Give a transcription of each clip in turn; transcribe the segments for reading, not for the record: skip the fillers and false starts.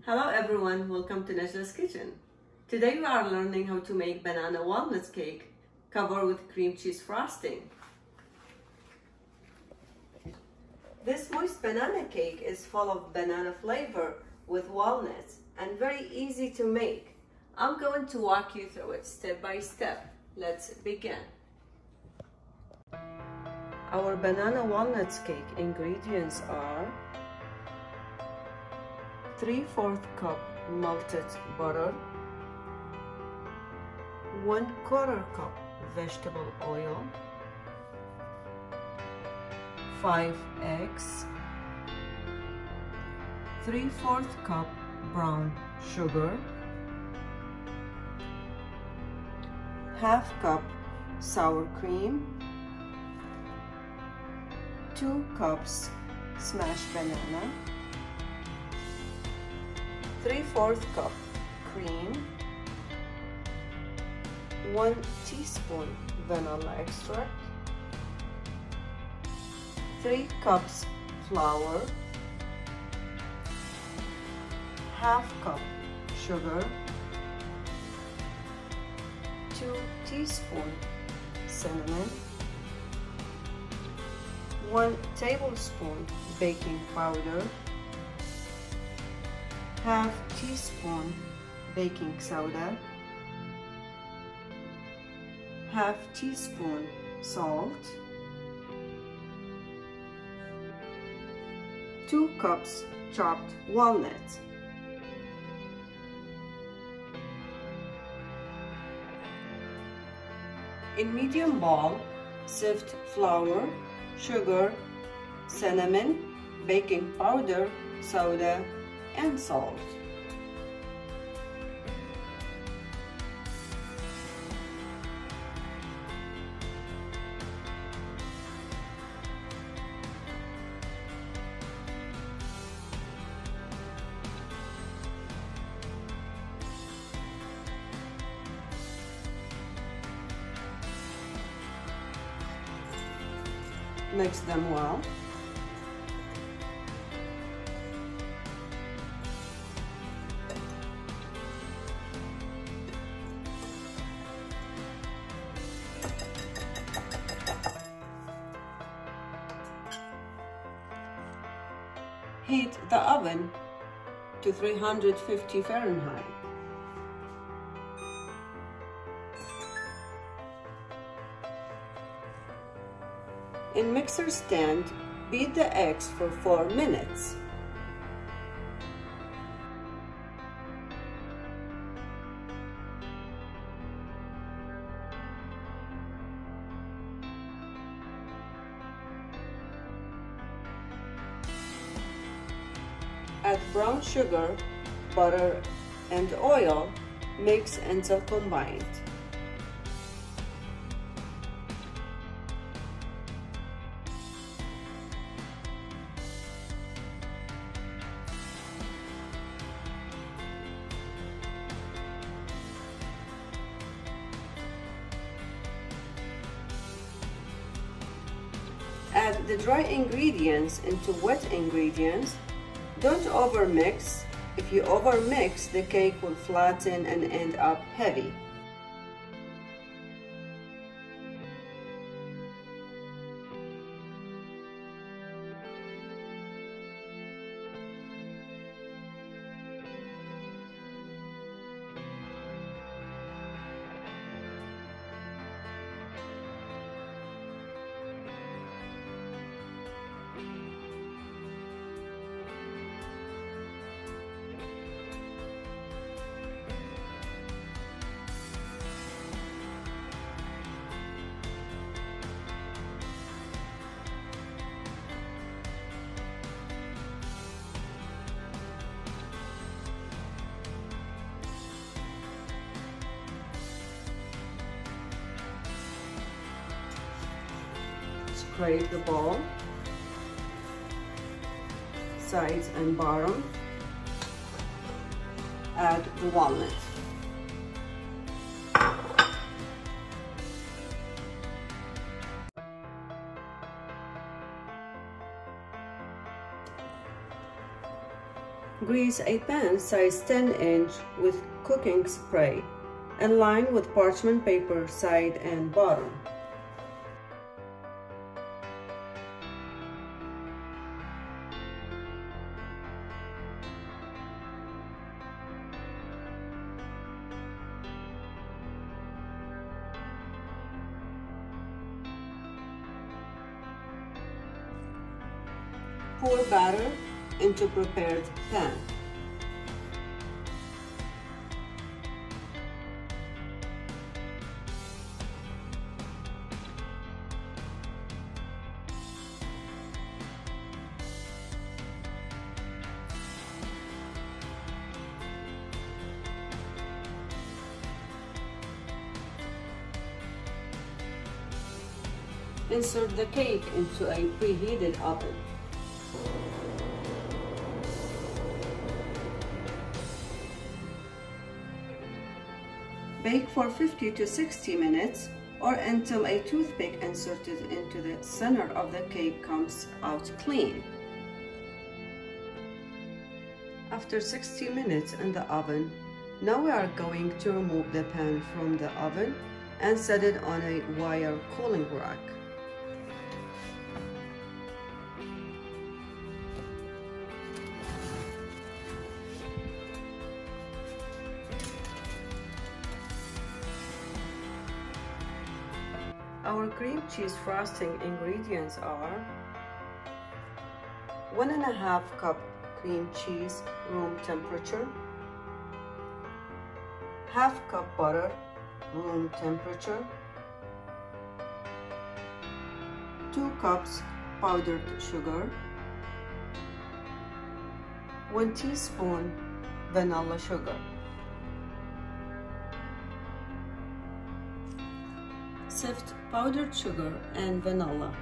Hello everyone, welcome to Najla's Kitchen. Today we are learning how to make banana walnut cake covered with cream cheese frosting. This moist banana cake is full of banana flavor with walnuts and very easy to make. I'm going to walk you through it step by step. Let's begin. Our banana walnut cake ingredients are 3/4 cup melted butter, 1/4 cup vegetable oil, 5 eggs, 3/4 cup brown sugar, ½ cup sour cream, 2 cups smashed banana, 3/4 cup cream, 1 teaspoon vanilla extract, 3 cups flour, ½ cup sugar, 2 teaspoons cinnamon, 1 tablespoon baking powder, ½ teaspoon baking soda, ½ teaspoon salt, 2 cups chopped walnut. In medium bowl, sift flour, sugar, cinnamon, baking powder, soda, and salt. Mix them well. Heat the oven to 350 Fahrenheit. In mixer stand, beat the eggs for 4 minutes. Add brown sugar, butter, and oil. Mix until combined. Add the dry ingredients into wet ingredients. Don't overmix. If you overmix, the cake will flatten and end up heavy. Scrape the bowl, sides and bottom. Add the walnut. Grease a pan size 10-inch with cooking spray and line with parchment paper side and bottom. Pour batter into prepared pan. Insert the cake into a preheated oven. Bake for 50 to 60 minutes or until a toothpick inserted into the center of the cake comes out clean. After 60 minutes in the oven, now we are going to remove the pan from the oven and set it on a wire cooling rack. Our cream cheese frosting ingredients are 1.5 cup cream cheese, room temperature, ½ cup butter, room temperature, 2 cups powdered sugar, 1 teaspoon vanilla sugar. Sift powdered sugar and vanilla.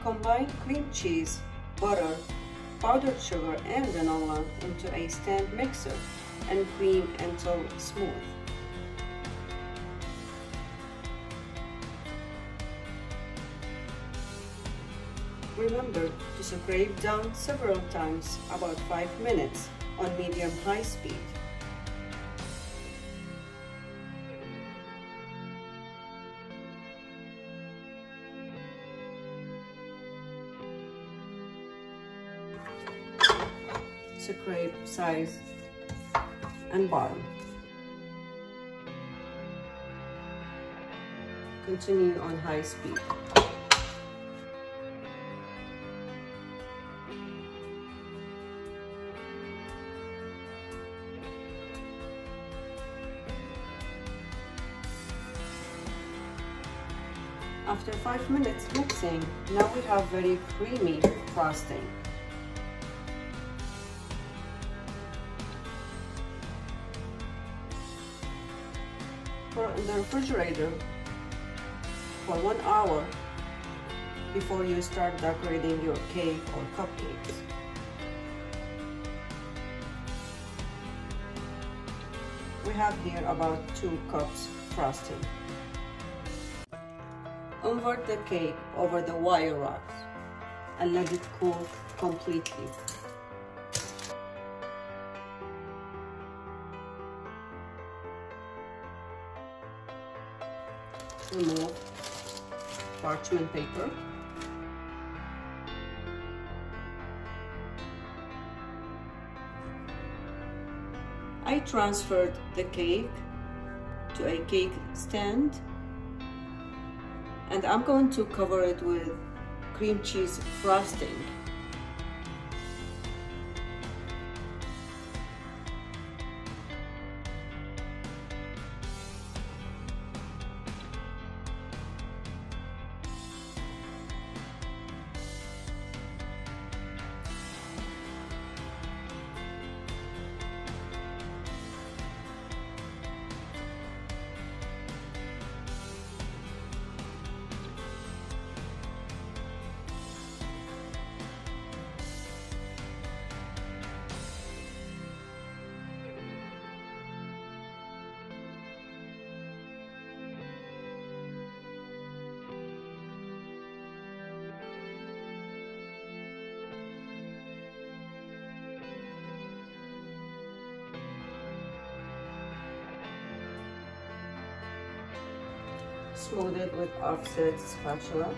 Combine cream cheese, butter, powdered sugar and vanilla into a stand mixer and cream until smooth. Remember to scrape down several times, about 5 minutes, on medium-high speed. Scrape sides and bottom. Continue on high speed. After 5 minutes mixing, now we have very creamy frosting. Put in the refrigerator for 1 hour before you start decorating your cake or cupcakes. We have here about 2 cups frosting. Invert the cake over the wire rocks and let it cool completely. Remove parchment paper. I transferred the cake to a cake stand, and I'm going to cover it with cream cheese frosting. smooth it with offset spatula.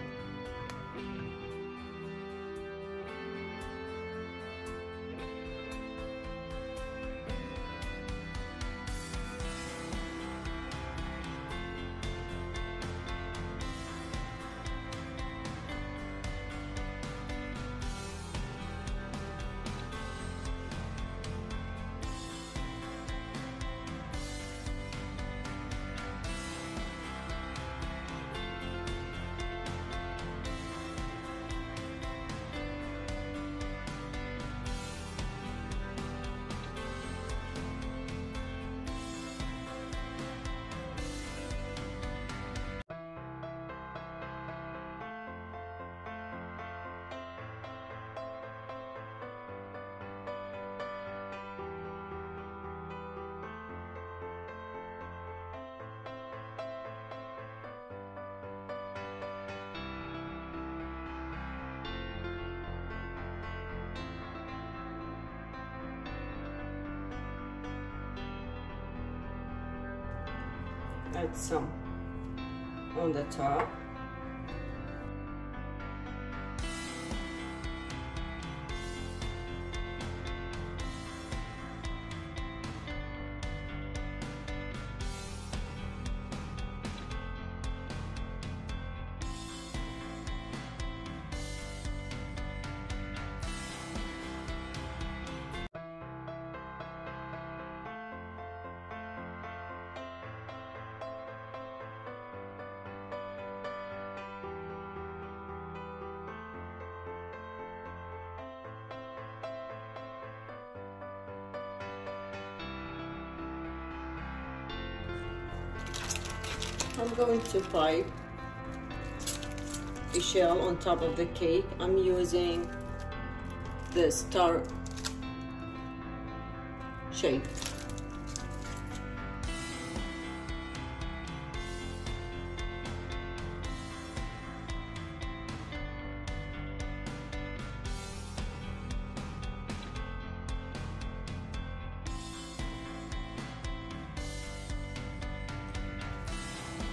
Add some on the top. I'm going to pipe a shell on top of the cake. I'm using the star shape.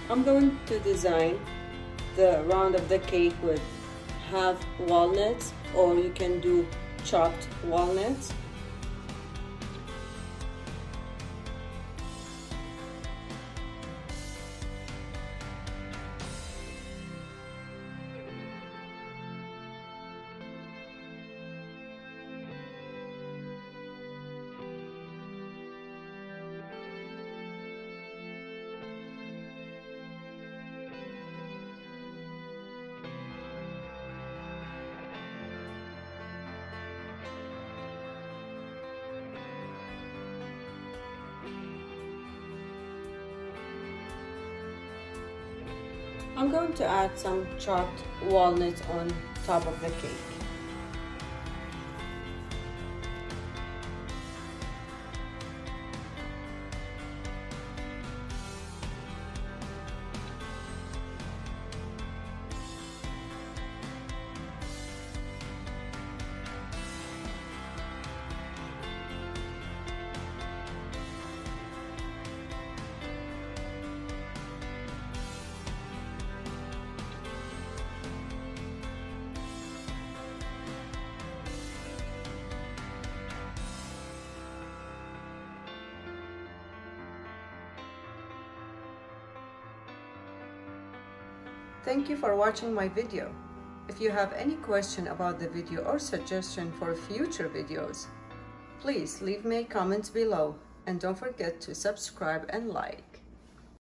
I'm going to design the round of the cake with half walnuts, or you can do chopped walnuts. I'm going to add some chopped walnuts on top of the cake. Thank you for watching my video. If you have any question about the video or suggestion for future videos, please leave me a comment below and don't forget to subscribe and like.